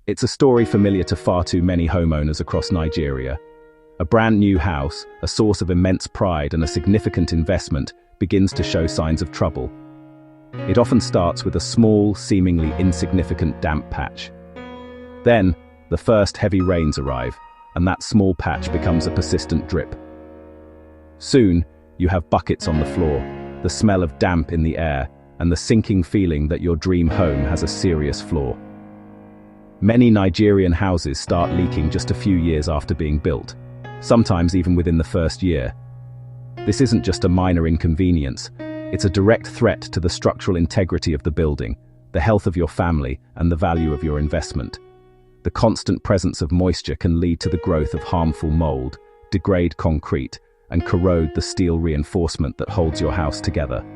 It's a story familiar to far too many homeowners across Nigeria. A brand new house, a source of immense pride and a significant investment, begins to show signs of trouble. It often starts with a small, seemingly insignificant damp patch. Then, the first heavy rains arrive, and that small patch becomes a persistent drip. Soon, you have buckets on the floor, the smell of damp in the air, and the sinking feeling that your dream home has a serious flaw. Many Nigerian houses start leaking just a few years after being built, sometimes even within the first year. This isn't just a minor inconvenience, it's a direct threat to the structural integrity of the building, the health of your family, and the value of your investment. The constant presence of moisture can lead to the growth of harmful mold, degrade concrete, and corrode the steel reinforcement that holds your house together.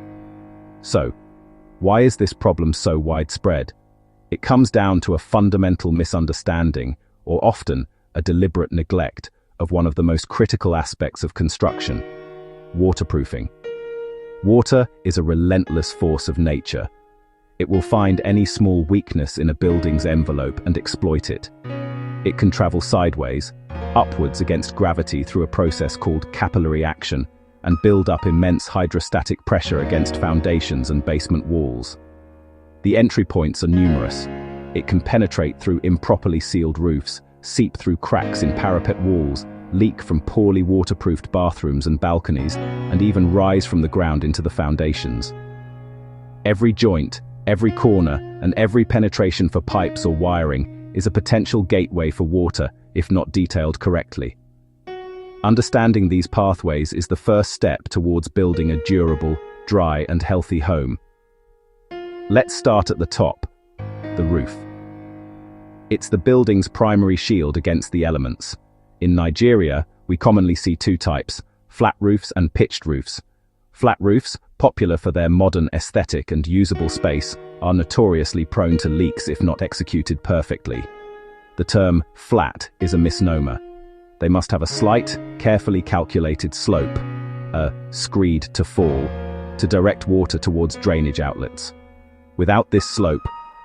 So, why is this problem so widespread? It comes down to a fundamental misunderstanding, or often a deliberate neglect, of one of the most critical aspects of construction: waterproofing. Water is a relentless force of nature. It will find any small weakness in a building's envelope and exploit it. It can travel sideways, upwards against gravity through a process called capillary action, and build up immense hydrostatic pressure against foundations and basement walls. The entry points are numerous. It can penetrate through improperly sealed roofs, seep through cracks in parapet walls, leak from poorly waterproofed bathrooms and balconies, and even rise from the ground into the foundations. Every joint, every corner, and every penetration for pipes or wiring is a potential gateway for water if not detailed correctly. Understanding these pathways is the first step towards building a durable, dry, and healthy home. Let's start at the top, the roof. It's the building's primary shield against the elements. In Nigeria, we commonly see two types: flat roofs and pitched roofs. Flat roofs, popular for their modern aesthetic and usable space, are notoriously prone to leaks if not executed perfectly. The term flat is a misnomer. They must have a slight, carefully calculated slope, a screed to fall, to direct water towards drainage outlets. Without this slope,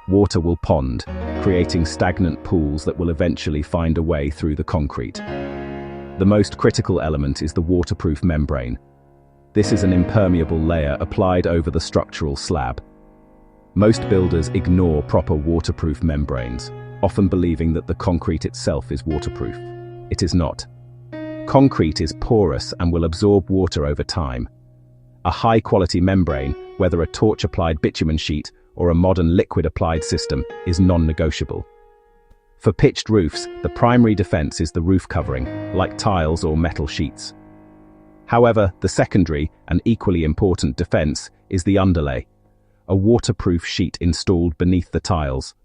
water will pond, creating stagnant pools that will eventually find a way through the concrete. The most critical element is the waterproof membrane. This is an impermeable layer applied over the structural slab. Most builders ignore proper waterproof membranes, often believing that the concrete itself is waterproof. It is not. Concrete is porous and will absorb water over time. A high-quality membrane, whether a torch-applied bitumen sheet or a modern liquid-applied system, is non-negotiable. For pitched roofs, the primary defense is the roof covering, like tiles or metal sheets. However, the secondary and equally important defense is the underlay, a waterproof sheet installed beneath the tiles.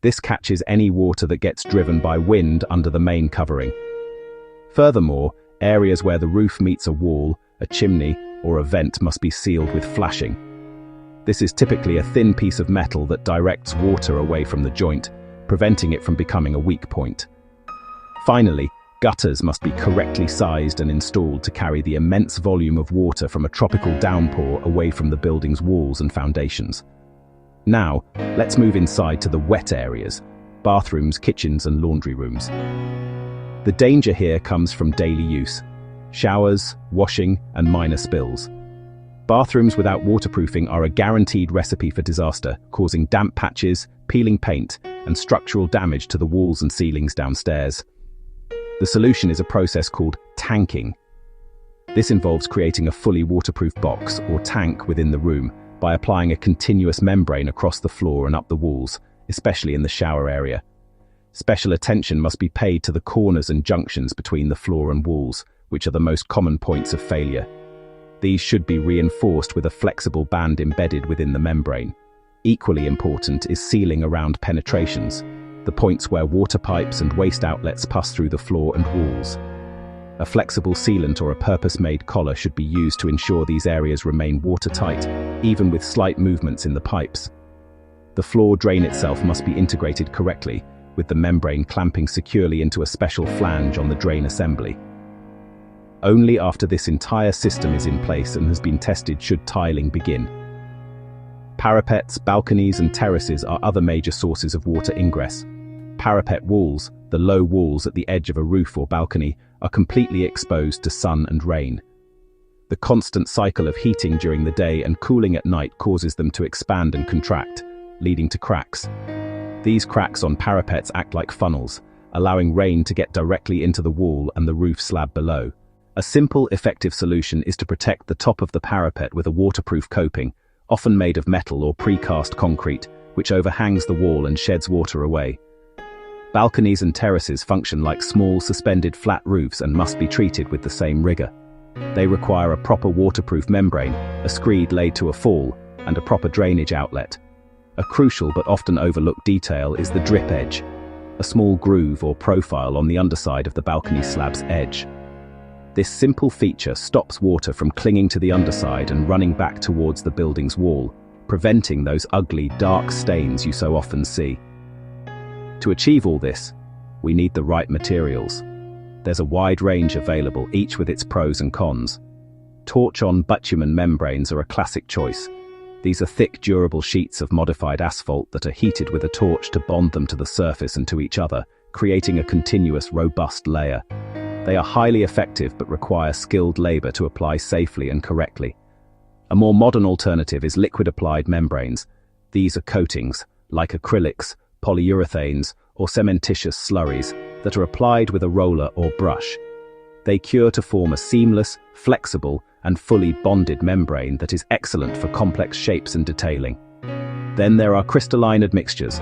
This catches any water that gets driven by wind under the main covering. Furthermore, areas where the roof meets a wall, a chimney, or a vent must be sealed with flashing. This is typically a thin piece of metal that directs water away from the joint, preventing it from becoming a weak point. Finally, gutters must be correctly sized and installed to carry the immense volume of water from a tropical downpour away from the building's walls and foundations. Now, let's move inside to the wet areas: bathrooms, kitchens, and laundry rooms. The danger here comes from daily use: showers, washing, and minor spills. Bathrooms without waterproofing are a guaranteed recipe for disaster, causing damp patches, peeling paint, and structural damage to the walls and ceilings downstairs. The solution is a process called tanking. This involves creating a fully waterproof box or tank within the room by applying a continuous membrane across the floor and up the walls, especially in the shower area. Special attention must be paid to the corners and junctions between the floor and walls, which are the most common points of failure. These should be reinforced with a flexible band embedded within the membrane. Equally important is sealing around penetrations, the points where water pipes and waste outlets pass through the floor and walls. A flexible sealant or a purpose-made collar should be used to ensure these areas remain watertight, even with slight movements in the pipes. The floor drain itself must be integrated correctly, with the membrane clamping securely into a special flange on the drain assembly. Only after this entire system is in place and has been tested should tiling begin. Parapets, balconies, and terraces are other major sources of water ingress. Parapet walls, the low walls at the edge of a roof or balcony, are completely exposed to sun and rain. The constant cycle of heating during the day and cooling at night causes them to expand and contract, leading to cracks. These cracks on parapets act like funnels, allowing rain to get directly into the wall and the roof slab below. A simple, effective solution is to protect the top of the parapet with a waterproof coping, often made of metal or precast concrete, which overhangs the wall and sheds water away. Balconies and terraces function like small, suspended flat roofs and must be treated with the same rigor. They require a proper waterproof membrane, a screed laid to a fall, and a proper drainage outlet. A crucial but often overlooked detail is the drip edge, a small groove or profile on the underside of the balcony slab's edge. This simple feature stops water from clinging to the underside and running back towards the building's wall, preventing those ugly, dark stains you so often see. To achieve all this, we need the right materials. There's a wide range available, each with its pros and cons. Torch-on bitumen membranes are a classic choice. These are thick, durable sheets of modified asphalt that are heated with a torch to bond them to the surface and to each other, creating a continuous, robust layer. They are highly effective but require skilled labor to apply safely and correctly. A more modern alternative is liquid-applied membranes. These are coatings, like acrylics, polyurethanes, or cementitious slurries, that are applied with a roller or brush. They cure to form a seamless, flexible, and fully bonded membrane that is excellent for complex shapes and detailing. Then there are crystalline admixtures.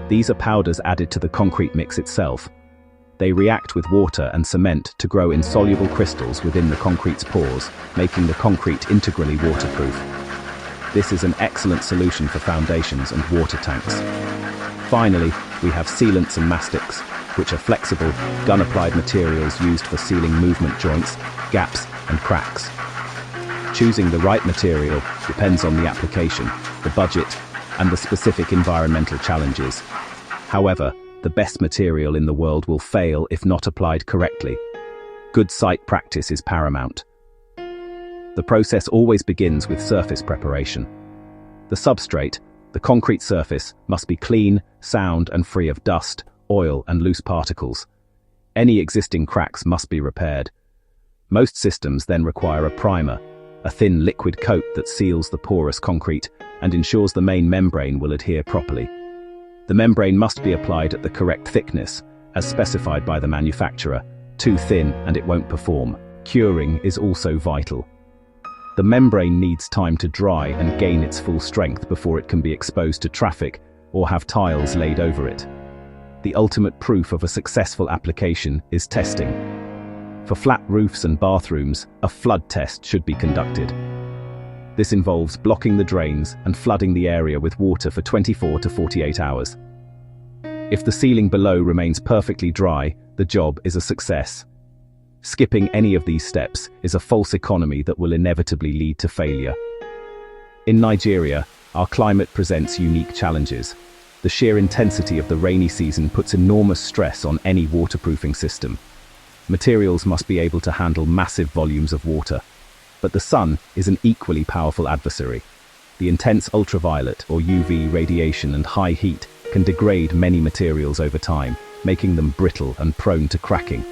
These are powders added to the concrete mix itself. They react with water and cement to grow insoluble crystals within the concrete's pores, making the concrete integrally waterproof. This is an excellent solution for foundations and water tanks. Finally, we have sealants and mastics, which are flexible, gun-applied materials used for sealing movement joints, gaps, and cracks. Choosing the right material depends on the application, the budget, and the specific environmental challenges. However, the best material in the world will fail if not applied correctly. Good site practice is paramount. The process always begins with surface preparation. The substrate, the concrete surface, must be clean, sound, and free of dust, oil, and loose particles. Any existing cracks must be repaired. Most systems then require a primer, a thin liquid coat that seals the porous concrete and ensures the main membrane will adhere properly. The membrane must be applied at the correct thickness, as specified by the manufacturer. Too thin and it won't perform. Curing is also vital. The membrane needs time to dry and gain its full strength before it can be exposed to traffic or have tiles laid over it. The ultimate proof of a successful application is testing. For flat roofs and bathrooms, a flood test should be conducted. This involves blocking the drains and flooding the area with water for 24 to 48 hours. If the ceiling below remains perfectly dry, the job is a success. Skipping any of these steps is a false economy that will inevitably lead to failure. In Nigeria, our climate presents unique challenges. The sheer intensity of the rainy season puts enormous stress on any waterproofing system. Materials must be able to handle massive volumes of water. But the sun is an equally powerful adversary. The intense ultraviolet or UV radiation and high heat can degrade many materials over time, making them brittle and prone to cracking.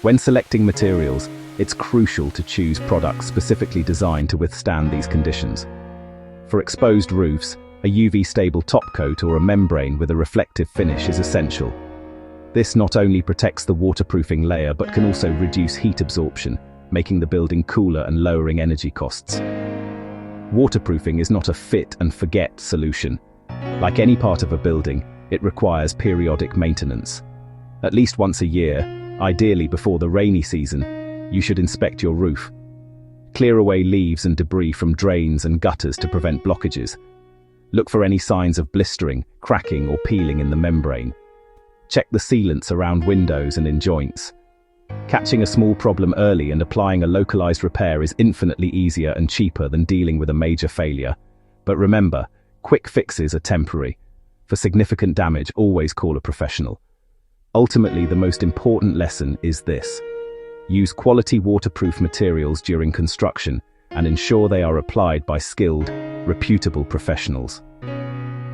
When selecting materials, it's crucial to choose products specifically designed to withstand these conditions. For exposed roofs, a UV-stable topcoat or a membrane with a reflective finish is essential. This not only protects the waterproofing layer but can also reduce heat absorption, making the building cooler and lowering energy costs. Waterproofing is not a fit-and-forget solution. Like any part of a building, it requires periodic maintenance. At least once a year, ideally before the rainy season, you should inspect your roof. Clear away leaves and debris from drains and gutters to prevent blockages. Look for any signs of blistering, cracking, or peeling in the membrane. Check the sealants around windows and in joints. Catching a small problem early and applying a localized repair is infinitely easier and cheaper than dealing with a major failure. But remember, quick fixes are temporary. For significant damage, always call a professional. Ultimately, the most important lesson is this: use quality waterproof materials during construction and ensure they are applied by skilled, reputable professionals.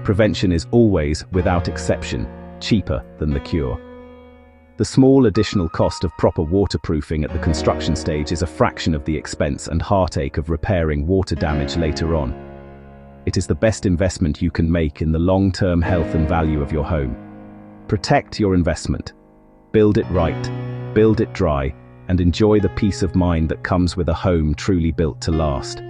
Prevention is always, without exception, cheaper than the cure. The small additional cost of proper waterproofing at the construction stage is a fraction of the expense and heartache of repairing water damage later on. It is the best investment you can make in the long-term health and value of your home. Protect your investment. Build it right, build it dry, and enjoy the peace of mind that comes with a home truly built to last.